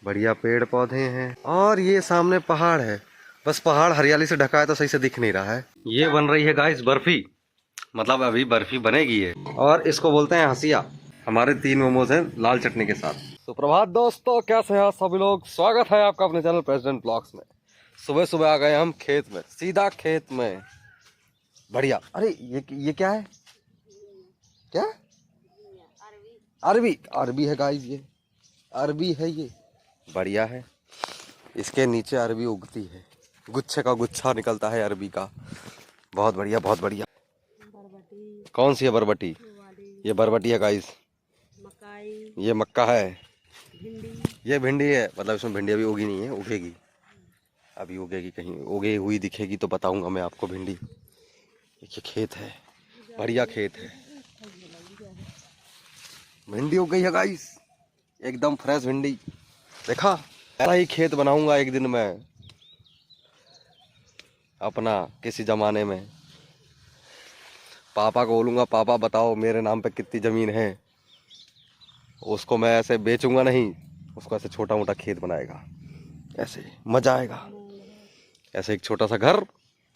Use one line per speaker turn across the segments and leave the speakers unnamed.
बढ़िया पेड़ पौधे हैं और ये सामने पहाड़ है। बस पहाड़ हरियाली से ढका है तो सही से दिख नहीं रहा है। ये बन रही है गाइस बर्फी, मतलब अभी बर्फी बनेगी ये, और इसको बोलते हैं हसिया। हमारे 3 मोमोज हैं लाल चटनी के साथ। सुप्रभात दोस्तों, कैसे हैं सभी लोग। स्वागत है आपका अपने चैनल प्रेसिडेंट ब्लॉग्स में। सुबह सुबह आ गए हम खेत में, सीधा खेत में। बढ़िया। अरे ये क्या है? क्या? अरबी। अरबी है गाइस, ये अरबी है ये। बढ़िया है। इसके नीचे अरबी उगती है, गुच्छे का गुच्छा निकलता है अरबी का। बहुत बढ़िया, बहुत बढ़िया। बरबटी। कौन सी है बरबटी? ये बरबटी है गाइस। मकाई। ये मक्का है। भिंडी। ये भिंडी है, मतलब इसमें भिंडी अभी उगी नहीं है, उगेगी। अभी उगेगी, कहीं उगी हुई दिखेगी तो बताऊंगा मैं आपको भिंडी। ये खेत है, बढ़िया खेत है। भिंडी उग गई है गाइस, एकदम फ्रेश भिंडी। देखा, ऐसा ही खेत बनाऊंगा एक दिन मैं अपना, किसी जमाने में। पापा को बोलूंगा, पापा बताओ मेरे नाम पे कितनी जमीन है। उसको मैं ऐसे बेचूंगा नहीं, उसको ऐसे छोटा मोटा खेत बनाएगा, ऐसे मजा आएगा। ऐसे एक छोटा सा घर,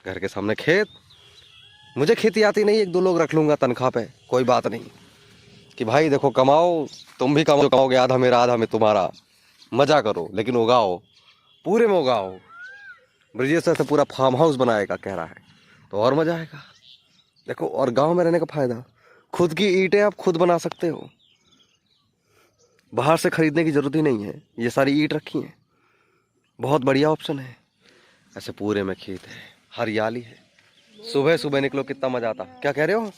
घर के सामने खेत। मुझे खेती आती नहीं, 1-2 लोग रख लूंगा तनख्वाह पे, कोई बात नहीं। कि भाई देखो, कमाओ, तुम भी कमाओगे, आधा मेरा आधा में तुम्हारा। मजा करो लेकिन उगाओ, पूरे में उगाओ। ब्रिजेश से पूरा फार्म हाउस बनाएगा कह रहा है, तो और मजा आएगा। देखो, और गांव में रहने का फायदा, खुद की ईंटें आप खुद बना सकते हो, बाहर से खरीदने की जरूरत ही नहीं है। ये सारी ईंट रखी है, बहुत बढ़िया ऑप्शन है। ऐसे पूरे में खेत है, हरियाली है। सुबह सुबह निकलो, कितना मजा आता। क्या कह रहे हो?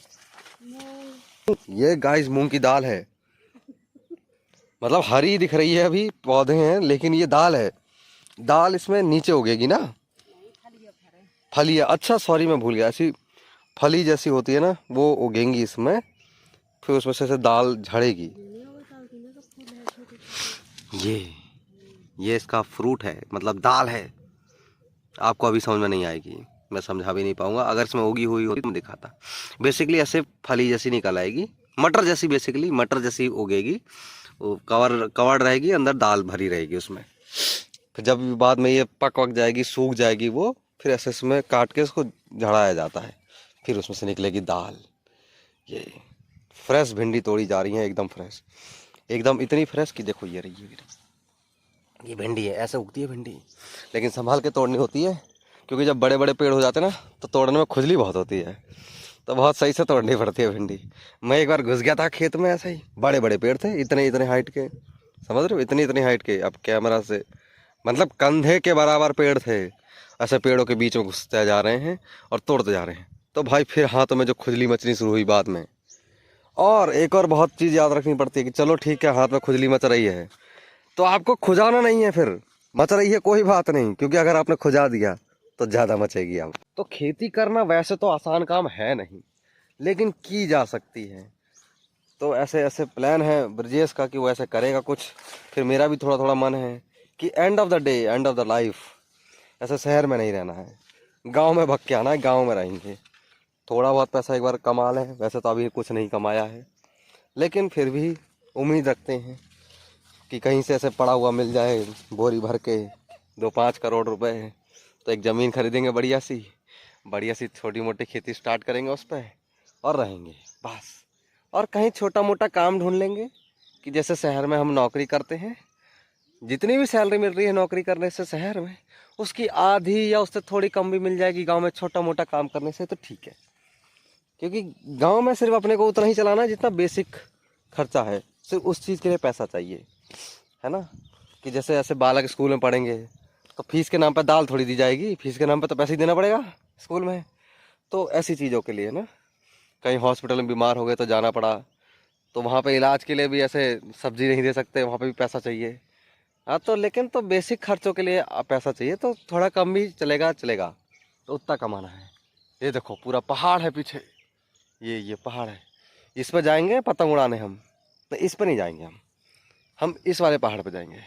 ये गाइस मूंग की दाल है, मतलब हरी दिख रही है, अभी पौधे हैं, लेकिन ये दाल है। दाल इसमें नीचे उगेगी ना, फली है। अच्छा सॉरी, मैं भूल गया। ऐसी फली जैसी होती है ना, वो उगेंगी इसमें, फिर उसमें से दाल झड़ेगी। ये इसका फ्रूट है, मतलब दाल है। आपको अभी समझ में नहीं आएगी, मैं समझा भी नहीं पाऊंगा। अगर इसमें उगी हुई होती तो मैं दिखाता। बेसिकली ऐसे फली जैसी निकल आएगी, मटर जैसी, बेसिकली मटर जैसी उगेगी। वो कवर रहेगी, अंदर दाल भरी रहेगी उसमें। फिर जब बाद में ये पक जाएगी, सूख जाएगी वो, फिर ऐसे इसमें काट के इसको झड़ाया जाता है, फिर उसमें से निकलेगी दाल। ये फ्रेश भिंडी तोड़ी जा रही है, एकदम फ्रेश, एकदम इतनी फ्रेश कि देखो ये रही, ये भिंडी है। ऐसे उगती है भिंडी, लेकिन संभाल के तोड़नी होती है, क्योंकि जब बड़े बड़े पेड़ हो जाते हैं ना, तो तोड़ने में खुजली बहुत होती है, तो बहुत सही से तोड़नी पड़ती है भिंडी। मैं एक बार घुस गया था खेत में, ऐसे ही बड़े बड़े पेड़ थे, इतने इतने हाइट के, समझ रहे हो, इतनी इतनी हाइट के। अब कैमरा से मतलब कंधे के बराबर पेड़ थे। ऐसे पेड़ों के बीच में घुसते जा रहे हैं और तोड़ते जा रहे हैं, तो भाई फिर हाथों में जो खुजली मचनी शुरू हुई बाद में। और एक और बहुत चीज़ याद रखनी पड़ती है कि चलो ठीक है, हाथ में खुजली मच रही है तो आपको खुजाना नहीं है, फिर मच रही है कोई बात नहीं, क्योंकि अगर आपने खुजा दिया तो ज़्यादा मचेगी। आप तो खेती करना वैसे तो आसान काम है नहीं, लेकिन की जा सकती है। तो ऐसे ऐसे प्लान है ब्रजेश का कि वो ऐसे करेगा कुछ। फिर मेरा भी थोड़ा थोड़ा मन है कि end of the day, end of the life, ऐसे शहर में नहीं रहना है, गांव में भग के आना है, गांव में रहेंगे। थोड़ा बहुत पैसा एक बार कमा लें, वैसे तो अभी कुछ नहीं कमाया है, लेकिन फिर भी उम्मीद रखते हैं कि कहीं से ऐसे पड़ा हुआ मिल जाए बोरी भर के, 2-5 करोड़ रुपए है, तो एक ज़मीन खरीदेंगे बढ़िया सी छोटी मोटी खेती स्टार्ट करेंगे उस पर, और रहेंगे बस। और कहीं छोटा मोटा काम ढूंढ लेंगे, कि जैसे शहर में हम नौकरी करते हैं, जितनी भी सैलरी मिल रही है नौकरी करने से शहर में, उसकी आधी या उससे थोड़ी कम भी मिल जाएगी गांव में छोटा मोटा काम करने से, तो ठीक है। क्योंकि गांव में सिर्फ अपने को उतना ही चलाना है जितना बेसिक खर्चा है, सिर्फ उस चीज़ के लिए पैसा चाहिए, है ना। कि जैसे ऐसे बालक स्कूल में पढ़ेंगे तो फीस के नाम पर दाल थोड़ी दी जाएगी, फीस के नाम पर तो पैसे ही देना पड़ेगा स्कूल में। तो ऐसी चीज़ों के लिए ना, कहीं हॉस्पिटल में बीमार हो गए तो जाना पड़ा, तो वहाँ पे इलाज के लिए भी ऐसे सब्जी नहीं दे सकते, वहाँ पे भी पैसा चाहिए। हाँ, तो लेकिन तो बेसिक खर्चों के लिए पैसा चाहिए, तो थोड़ा कम भी चलेगा, तो उतना कमाना है। ये देखो पूरा पहाड़ है पीछे, ये पहाड़ है, इस पर जाएंगे पतंग उड़ाने हम। नहीं, इस पर नहीं जाएंगे हम इस वाले पहाड़ पर जाएंगे।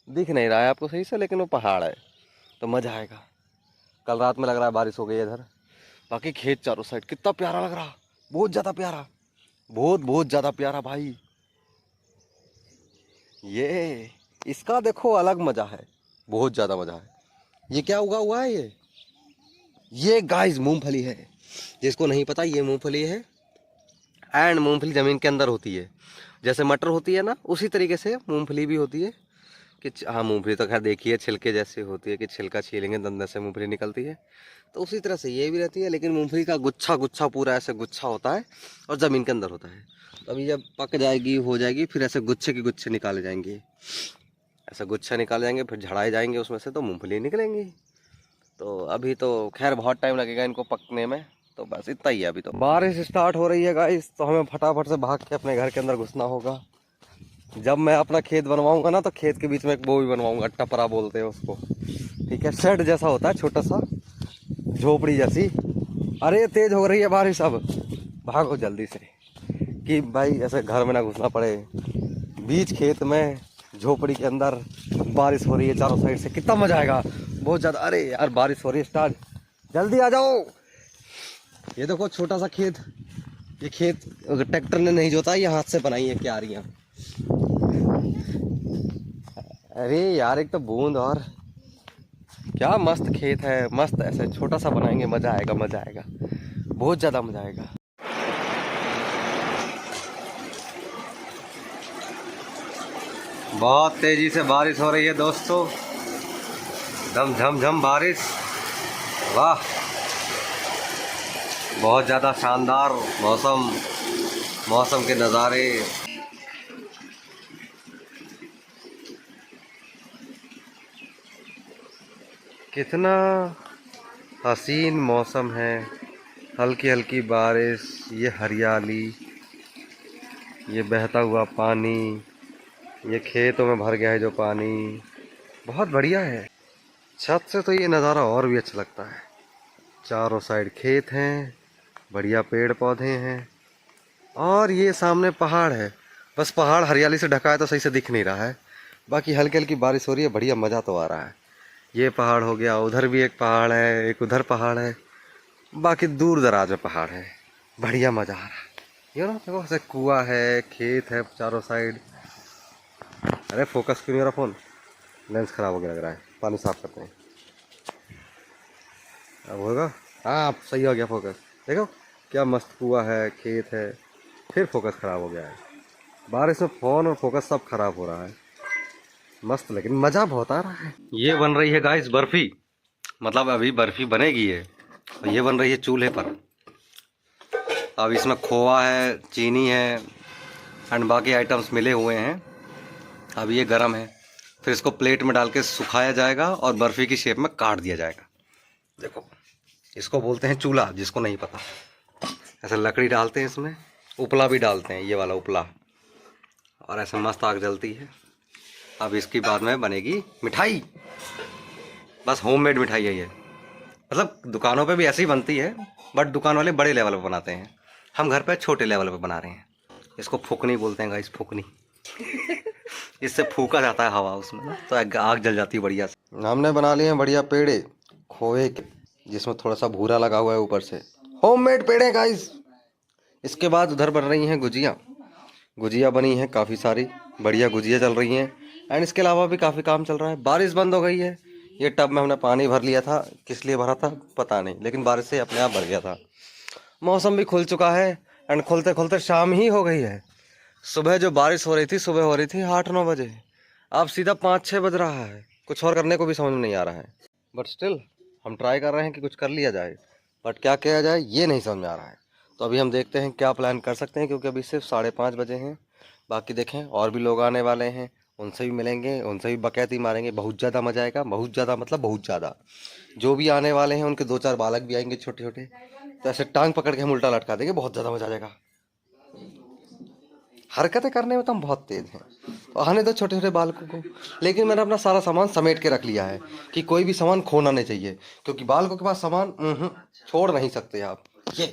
दिख नहीं रहा है आपको सही से, लेकिन वो पहाड़ है, तो मज़ा आएगा। कल रात में लग रहा है बारिश हो गई है इधर। बाकी खेत चारों साइड कितना प्यारा लग रहा, बहुत ज़्यादा प्यारा, बहुत बहुत ज़्यादा प्यारा भाई। ये इसका देखो अलग मजा है, बहुत ज्यादा मजा है। ये क्या उगा हुआ है? ये गाइस मूंगफली है। जिसको नहीं पता, ये मूंगफली है। एंड मूंगफली जमीन के अंदर होती है, जैसे मटर होती है ना, उसी तरीके से मूंगफली भी होती है। कि हाँ, मूंगफली तो खैर देखिए छिलके जैसे होती है, कि छिलका छीलेंगे तो अंदर से मूंगफली निकलती है, तो उसी तरह से ये भी रहती है। लेकिन मूंगफली का गुच्छा गुच्छा पूरा ऐसे गुच्छा होता है और ज़मीन के अंदर होता है। तो अभी जब पक जाएगी, हो जाएगी, फिर ऐसे गुच्छे के गुच्छे निकाले जाएंगे, ऐसे गुच्छे निकाले जाएंगे, फिर झड़ाए जाएंगे उसमें से, तो मूँगफली निकलेंगी। तो अभी तो खैर बहुत टाइम लगेगा इनको पकने में, तो बस इतना ही है। अभी तो बारिश स्टार्ट हो रही है गाइस, तो हमें फटाफट से भाग के अपने घर के अंदर घुसना होगा। जब मैं अपना खेत बनवाऊंगा ना, तो खेत के बीच में एक वो भी बनवाऊंगा, टपरा बोलते हैं उसको, ठीक है, शेड जैसा होता है, छोटा सा झोपड़ी जैसी। अरे तेज हो रही है बारिश, अब भागो जल्दी से, कि भाई ऐसे घर में ना घुसना पड़े। बीच खेत में झोपड़ी के अंदर बारिश हो रही है चारों साइड से, कितना मजा आएगा, बहुत ज़्यादा। अरे यार बारिश हो रही है स्टार्ट, जल्दी आ जाओ। ये देखो छोटा सा खेत, ये खेत ट्रैक्टर ने नहीं जोता, ये हाथ से बनाई है क्यारियाँ। अरे यार एक तो बूंद, और क्या मस्त खेत है, मस्त ऐसे छोटा सा बनाएंगे, मजा आएगा, मजा आएगा, बहुत ज्यादा मजा आएगा। बहुत तेजी से बारिश हो रही है दोस्तों, दम झम झम बारिश, वाह, बहुत ज्यादा शानदार मौसम, मौसम के नज़ारे। कितना हसीन मौसम है, हल्की हल्की बारिश, ये हरियाली, ये बहता हुआ पानी, ये खेतों में भर गया है जो पानी, बहुत बढ़िया है। छत से तो ये नज़ारा और भी अच्छा लगता है। चारों साइड खेत हैं, बढ़िया पेड़ पौधे हैं, और ये सामने पहाड़ है। बस पहाड़ हरियाली से ढका है तो सही से दिख नहीं रहा है, बाकी हल्की हल्की बारिश हो रही है, बढ़िया मज़ा तो आ रहा है। ये पहाड़ हो गया, उधर भी एक पहाड़ है, एक उधर पहाड़ है, बाकी दूर दराज में पहाड़ है, बढ़िया मज़ा आ रहा है। ये ना देखो, ऐसे कुआं है, खेत है चारों साइड। अरे फोकस क्यों नहीं हो रहा फ़ोन, लेंस ख़राब हो गया लग रहा है, पानी साफ करते हैं, अब होगा। हाँ अब सही हो गया फोकस, देखो क्या मस्त कुआं है, खेत है, फिर फोकस ख़राब हो गया है। बारिश में फ़ोन और फोकस सब खराब हो रहा है, मस्त, लेकिन मज़ा बहुत आ रहा है। ये बन रही है गाइस बर्फ़ी, मतलब अभी बर्फ़ी बनेगी है, और ये बन रही है चूल्हे पर। अब इसमें खोआ है, चीनी है, एंड बाकी आइटम्स मिले हुए हैं। अब ये गरम है, फिर इसको प्लेट में डाल के सुखाया जाएगा और बर्फ़ी की शेप में काट दिया जाएगा। देखो इसको बोलते हैं चूल्हा, जिसको नहीं पता। ऐसे लकड़ी डालते हैं इसमें, उपला भी डालते हैं, ये वाला उपला, और ऐसे मस्त आग जलती है। अब इसकी बाद में बनेगी मिठाई, बस होममेड मिठाई है ये, मतलब दुकानों पे भी ऐसे ही बनती है, बट दुकान वाले बड़े लेवल पे बनाते हैं, हम घर पे छोटे लेवल पे बना रहे हैं। इसको फूकनी बोलते हैं गाइस, फूकनी। इससे फूका जाता है हवा उसमें ना, तो आग जल जाती है बढ़िया से। हमने बना लिए हैं बढ़िया पेड़े खोए के, जिसमें थोड़ा सा भूरा लगा हुआ है ऊपर से, होममेड पेड़े गाइस। इसके बाद उधर बन रही हैं गुजिया, गुजिया बनी है काफ़ी सारी, बढ़िया गुजिया चल रही हैं। एंड इसके अलावा भी काफ़ी काम चल रहा है। बारिश बंद हो गई है, ये टब में हमने पानी भर लिया था, किस लिए भरा था पता नहीं, लेकिन बारिश से अपने आप भर गया था। मौसम भी खुल चुका है, एंड खुलते खुलते शाम ही हो गई है। सुबह जो बारिश हो रही थी, सुबह हो रही थी 8-9 बजे, अब सीधा 5-6 बज रहा है। कुछ और करने को भी समझ में नहीं आ रहा है, बट स्टिल हम ट्राई कर रहे हैं कि कुछ कर लिया जाए, बट क्या किया जाए ये नहीं समझ में आ रहा है। तो अभी हम देखते हैं क्या प्लान कर सकते हैं, क्योंकि अभी सिर्फ 5:30 बजे हैं। बाकी देखें और भी लोग आने वाले हैं, उनसे भी मिलेंगे, उनसे भी बकैती मारेंगे, बहुत ज़्यादा मजा आएगा, बहुत ज़्यादा मतलब बहुत ज़्यादा। जो भी आने वाले हैं उनके 2-4 बालक भी आएंगे छोटे छोटे, तो ऐसे टांग पकड़ के हम उल्टा लटका देंगे, बहुत ज़्यादा मजा आ जाएगा। हरकतें करने में तो हम बहुत तेज हैं, तो आने दो छोटे छोटे बालकों को। लेकिन मैंने अपना सारा सामान समेट के रख लिया है कि कोई भी सामान खोना नहीं चाहिए, क्योंकि बालकों के पास सामान छोड़ नहीं सकते आप। ये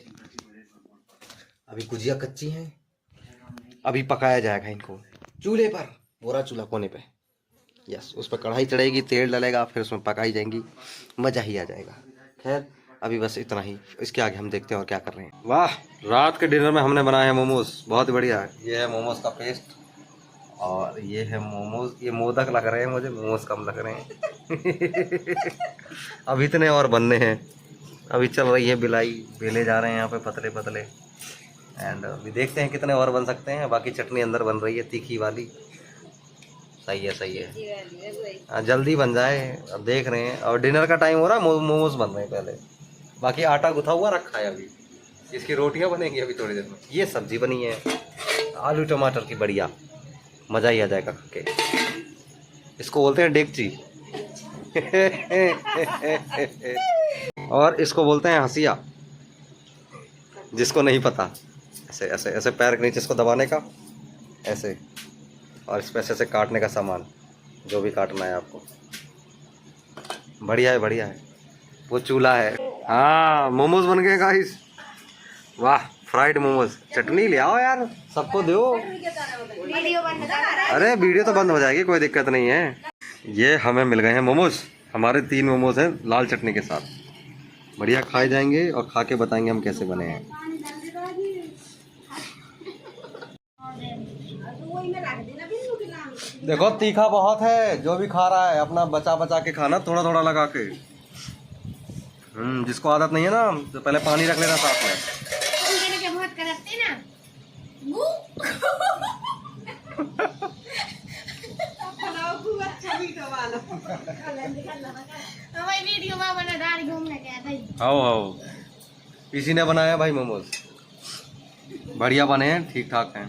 अभी गुजिया कच्ची हैं, अभी पकाया जाएगा इनको चूल्हे पर, बोरा चूल्हा कोने पे, यस, उस पर कढ़ाई चढ़ेगी, तेल डलेगा, फिर उसमें पकाई जाएंगी, मज़ा ही आ जाएगा। खैर अभी बस इतना ही, इसके आगे हम देखते हैं और क्या कर रहे हैं। वाह, रात के डिनर में हमने बनाए हैं मोमोज, बहुत बढ़िया। ये है मोमोज का पेस्ट, और ये है मोमोज, ये मोदक लग रहे हैं मुझे, मोमोज कम लग रहे हैं। अब इतने और बनने हैं, अभी चल रही है बिलाई, बेले जा रहे हैं यहाँ पे पतले पतले। एंड अभी देखते हैं कितने और बन सकते हैं। बाकी चटनी अंदर बन रही है तीखी वाली। सही है सही है, हाँ जल्दी बन जाए, अब देख रहे हैं। और डिनर का टाइम हो रहा है, मोमोज बन रहे हैं पहले। बाकी आटा गुथा हुआ रखा है अभी, इसकी रोटियां बनेंगी अभी थोड़ी देर में। ये सब्जी बनी है आलू टमाटर की, बढ़िया, मज़ा ही आ जाएगा खा के। इसको बोलते हैं डेगची। और इसको बोलते हैं हंसिया, जिसको नहीं पता। ऐसे ऐसे ऐसे पैर के नीचे इसको दबाने का, ऐसे, और इस पे ऐसे काटने का सामान, जो भी काटना है आपको। बढ़िया है बढ़िया है। वो चूल्हा है। हाँ मोमोज बन गए गाइस, वाह फ्राइड मोमोज। चटनी ले आओ यार, सबको दो। अरे वीडियो तो बंद हो जाएगी, कोई दिक्कत नहीं है। ये हमें मिल गए हैं मोमोज, हमारे 3 मोमोज हैं लाल चटनी के साथ। बढ़िया खाए जाएंगे और खा के बताएंगे हम कैसे बने हैं। देखो तीखा बहुत है, जो भी खा रहा है अपना बचा बचा के खाना, थोड़ा थोड़ा लगा के। जिसको आदत नहीं है ना, तो पहले पानी रख लेना साथ में। आओ आओ, इसी ने बनाया भाई मोमोज, बढ़िया बने हैं, ठीक ठाक हैं।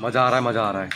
मजा आ रहा है, मजा आ रहा है।